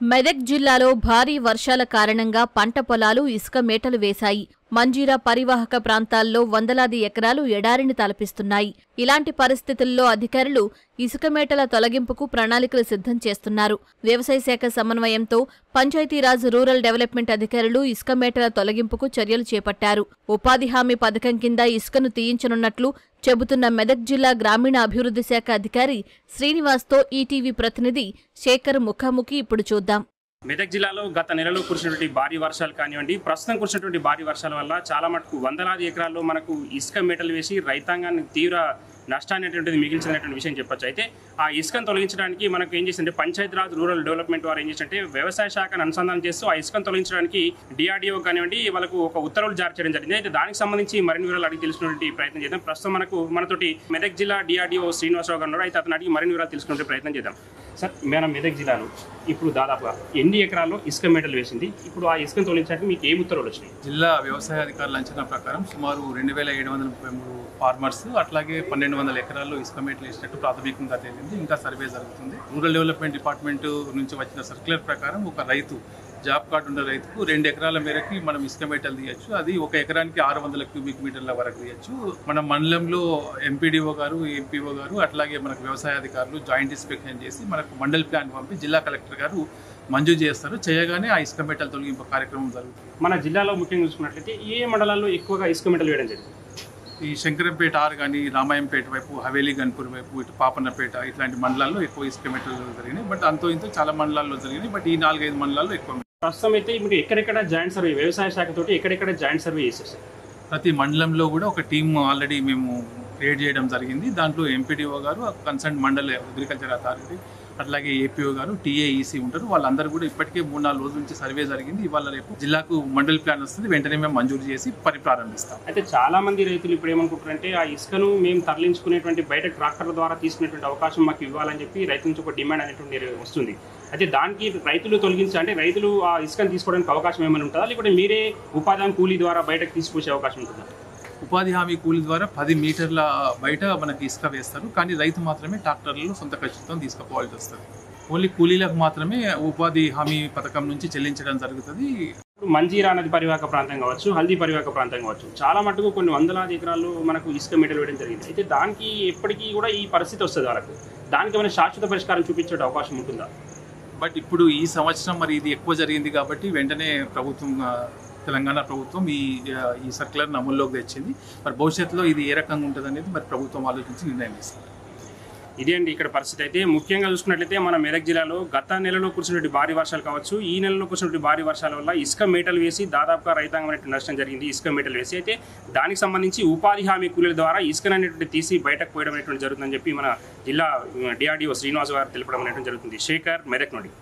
మెదక్ జిల్లాలో భారీ వర్షాల కారణంగా పంట పొలాలు ఇసుక మేటలు వేశాయి. మంజీరా పరివాహక ప్రాంతాల్లో వందలాది ఎకరాలు ఎడారిని తలపిస్తున్నాయి. ఇలాంటి పరిస్థితుల్లో అధికారులు ఇసుక మేటల తొలగింపుకు ప్రణాళికలు సిద్ధం చేస్తున్నారు. వ్యవసాయ శాఖ సమన్వయంతో పంచాయతీరాజ్ రూరల్ డెవలప్మెంట్ అధికారులు ఇసుక మేటల తొలగింపుకు చర్యలు చేపట్టారు. ఉపాధి హామీ పథకం కింద ఇసుకను తీయించనున్నట్లు చెబుతున్న మెదక్ జిల్లా గ్రామీణ అభివృద్ధి శాఖ అధికారి శ్రీనివాస్తో ఈటీవీ ప్రతినిధి శేఖర్ ముఖాముఖి ఇప్పుడు చూద్దాం. మెదక్ జిల్లాలో గత నెలలో కురిసినటువంటి భారీ వర్షాలు కానివ్వండి, ప్రస్తుతం కురిసినటువంటి భారీ వర్షాల వల్ల చాలా మటుకు వందలాది ఎకరాల్లో మనకు ఇసుక మేటలు వేసి రైతాంగాన్ని తీవ్ర నష్టాన్ని అనేటువంటిది మిగిల్చినటువంటి విషయం చెప్పొచ్చు. అయితే ఆ ఇసుకను తొలగించడానికి మనకు ఏం చేసిందంటే పంచాయతీరాజ్ రూరల్ డెవలప్మెంట్ వారు ఏం చేసిందంటే వ్యవసాయ శాఖను అనుసంధానం చేస్తూ ఆ ఇసుకను తొలగించడానికి డిఆర్డీఓ కానివ్వండి వాళ్ళకు ఒక ఉత్తర్వులు జారీ చేయడం జరిగింది. అయితే దానికి సంబంధించి మరిన్ని వివరాలు అడిగి తెలుసుకునే ప్రయత్నం చేద్దాం. ప్రస్తుతం మనతోటి మెదక్ జిల్లా డిఆర్డీఓ శ్రీనివాసరావు గారు ఉన్నారు. అయితే అతను అడిగి మరిన్ని వివరాలు తెలుసుకునే ప్రయత్నం చేద్దాం. సార్, మన మెదక్ జిల్లాలో ఇప్పుడు దాదాపుగా ఎన్ని ఎకరాల్లో ఇసుక మేటలు వేసింది? ఇప్పుడు ఆ ఇసుకను తొలగించడానికి మీకు ఏ ఉత్తర్వులు వచ్చినాయి? జిల్లా వ్యవసాయ అధికారుల అంచనా ప్రకారం సుమారు 2733 ఫార్మర్స్ అట్లాగే 1200 ఎకరాల్లో ఇసుక మేటలు వేసినట్టు ప్రాథమికంగా తేలింది. ఇంకా సర్వే జరుగుతుంది. రూరల్ డెవలప్మెంట్ డిపార్ట్మెంట్ నుంచి వచ్చిన సర్క్యులర్ ప్రకారం ఒక రైతు జాబ్ కార్డు ఉన్న రైతుకు 2 ఎకరాల మేరకి మనం ఇసుక మేటలు తీయచ్చు. అది ఒక ఎకరానికి 600 క్యూబిక్ మీటర్ల వరకు తీయచ్చు. మన మండలంలో ఎంపీడీఓ గారు, ఎంపీఓ గారు అట్లాగే మనకు వ్యవసాయ అధికారులు జాయింట్ ఇన్స్పెక్షన్ చేసి మనకు మండల్ ప్లాన్ పంపి జిల్లా కలెక్టర్ గారు మంజూరు చేస్తారు. చేయగానే ఆ ఇసుక మేటలు తొలగింపు కార్యక్రమం జరుగుతుంది. మన జిల్లాలో ముఖ్యంగా చూసుకున్నట్లయితే ఏ మండలాల్లో ఎక్కువగా ఇసుక మేటలు వేయడం జరిగింది? ఈ శంకరంపేట ఆరు కానీ రామాయంపేట వైపు, హవేలీ గన్పూర్ వైపు, ఇటు పాపన్నపేట ఇట్లాంటి మండలాల్లో ఎక్కువ ఇసుక మేటలు జరిగినాయి. బట్ అంతో ఇంతో చాలా మండలాల్లో జరిగినాయి. బట్ ఈ 4-5 మండలాల్లో ఎక్కువ. ప్రస్తుతం అయితే ఇప్పుడు ఎక్కడెక్కడ జాయింట్ సర్వే వ్యవసాయ శాఖతోటి ఎక్కడెక్కడ జాయింట్ సర్వే చేసేసారు? ప్రతి మండలంలో కూడా ఒక టీమ్ ఆల్రెడీ మేము క్రియేట్ చేయడం జరిగింది. దాంట్లో ఎంపీడీఓ గారు, కన్సర్న్ మండల్ అగ్రికల్చర్ అథారిటీ, అట్లాగే ఏపీఓ గారు, టీఏఈసీ ఉంటారు. వాళ్ళందరూ కూడా ఇప్పటికే 3-4 రోజుల నుంచి సర్వే జరిగింది. ఇవాళ రేపు జిల్లాకు మండల్ ప్లాన్ వస్తుంది. వెంటనే మేము మంజూరు చేసి ప్రారంభిస్తాం. అయితే చాలా మంది రైతులు ఇప్పుడు ఏమనుకుంటారంటే ఆ ఇసుకను మేము తరలించుకునేటువంటి బయట ట్రాక్టర్ల ద్వారా తీసుకునేటువంటి అవకాశం మాకు ఇవ్వాలని చెప్పి రైతుల నుంచి ఒక డిమాండ్ అనేటువంటి వస్తుంది. అయితే దానికి రైతులు అంటే రైతులు ఆ ఇసుకను తీసుకోవడానికి అవకాశం ఏమైనా ఉంటుందా, లేకపోతే మీరే ఉపాధి హామీ కూలీ ద్వారా బయటకు తీసుకొచ్చే అవకాశం ఉంటుందా? ఉపాధి హామీ కూలీ ద్వారా 10 మీటర్ల బయట మనకి ఇసుక వేస్తారు. కానీ రైతు మాత్రమే ట్రాక్టర్లలో సొంత ఖర్చుతో తీసుకుపోవాల్సి వస్తుంది. ఓన్లీ కూలీలకు మాత్రమే ఉపాధి హామీ పథకం నుంచి చెల్లించడం జరుగుతుంది. మంజీరా నది పరివాహక ప్రాంతం కావచ్చు, హల్దీ పరివాహక ప్రాంతం కావచ్చు, చాలా మటుకు కొన్ని వందలాది ఎకరాల్లో మనకు ఇసుక మేటలు వేయడం జరిగింది. అయితే దానికి ఎప్పటికీ కూడా ఈ పరిస్థితి వస్తుంది. వాళ్ళకు దానికి ఏమైనా శాశ్వత పరిష్కారం చూపించే అవకాశం ఉంటుందా? బట్ ఇప్పుడు ఈ సంవత్సరం మరి ఇది ఎక్కువ జరిగింది కాబట్టి వెంటనే ప్రభుత్వం, తెలంగాణ ప్రభుత్వం ఈ సర్క్యులర్ని అమల్లోకి తెచ్చింది. మరి భవిష్యత్తులో ఇది ఏ రకంగా ఉంటుంది అనేది మరి ప్రభుత్వం ఆలోచించి నిర్ణయం తీసుకుంది. ఇదే అండి ఇక్కడ పరిస్థితి. అయితే ముఖ్యంగా చూసుకున్నట్లయితే మన మెదక్ జిల్లాలో గత నెలలో కురిసినటువంటి భారీ వర్షాలు కావచ్చు, ఈ నెలలో కురిసినటువంటి భారీ వర్షాల వల్ల ఇసుక మేటలు వేసి దాదాపుగా రైతాంగం అనేటువంటి నష్టం జరిగింది. ఇసుక మేటలు వేసి అయితే దానికి సంబంధించి ఉపాధి హామీ కూలీల ద్వారా ఇసుకను అనేటువంటి తీసి బయటకు పోయడం అనేటువంటి జరుగుతుందని చెప్పి మన జిల్లా డిఆర్డీఓ శ్రీనివాస్ గారు తెలపడం అనేటువంటి జరుగుతుంది. శేఖర్, మెదక్ నుండి.